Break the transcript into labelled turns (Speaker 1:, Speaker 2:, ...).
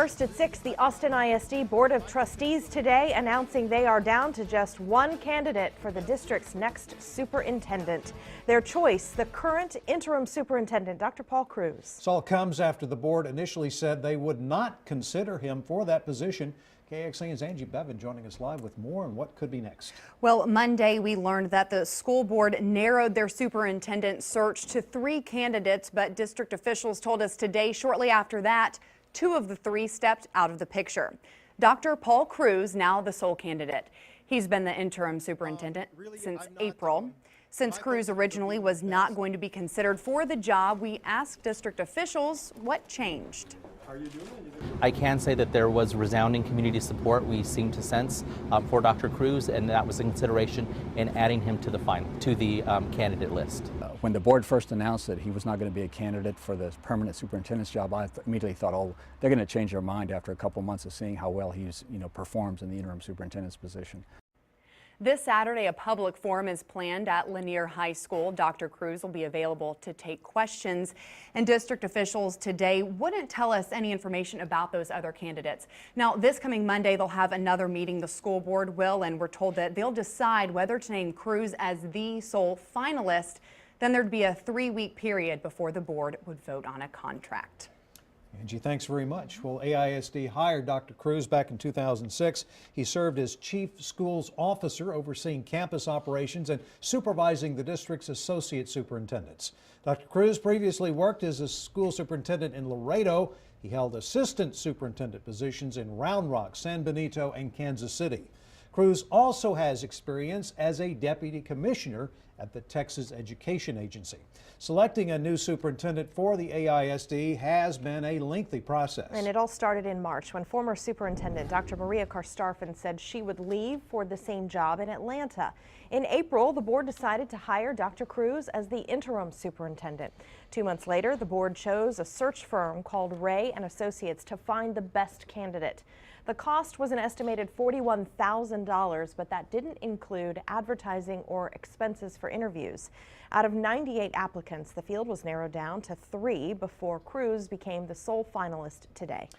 Speaker 1: First at 6, the Austin ISD Board of Trustees today announcing they are down to just one candidate for the district's next superintendent. Their choice, the current interim superintendent, Dr. Paul Cruz.
Speaker 2: This all comes after the board initially said they would not consider him for that position. KXAN's Angie Bevan joining us live with more on what could be next.
Speaker 3: Well, Monday we learned that the school board narrowed their superintendent search to 3 candidates, but district officials told us today shortly after that, 2 of the 3 stepped out of the picture. Dr. Paul Cruz, now the sole candidate. He's been the interim superintendent since April. Since Cruz originally was not going to be considered for the job, we asked district officials what changed.
Speaker 4: I can say that there was resounding community support we seem to sense for Dr. Cruz, and that was a consideration in adding him to the candidate list.
Speaker 5: When the board first announced that he was not going to be a candidate for the permanent superintendent's job, I immediately thought, oh, they're going to change their mind after a couple months of seeing how well he performs in the interim superintendent's position.
Speaker 3: This Saturday, a public forum is planned at Lanier High School. Dr. Cruz will be available to take questions, and district officials today wouldn't tell us any information about those other candidates. Now, this coming Monday, they'll have another meeting, the school board will, and we're told that they'll decide whether to name Cruz as the sole finalist. Then there'd be a 3-week period before the board would vote on a contract.
Speaker 2: Angie, thanks very much. Well, AISD hired Dr. Cruz back in 2006. He served as chief schools officer, overseeing campus operations and supervising the district's associate superintendents. Dr. Cruz previously worked as a school superintendent in Laredo. He held assistant superintendent positions in Round Rock, San Benito, and Kansas City. Cruz also has experience as a deputy commissioner at the Texas Education Agency. Selecting a new superintendent for the AISD has been a lengthy process.
Speaker 1: And it all started in March when former superintendent Dr. Maria Karstarfin said she would leave for the same job in Atlanta. In April, the board decided to hire Dr. Cruz as the interim superintendent. 2 months later, the board chose a search firm called Ray & Associates to find the best candidate. The cost was an estimated $41,000, but that didn't include advertising or expenses for interviews. Out of 98 applicants, the field was narrowed down to 3 before Cruz became the sole finalist today.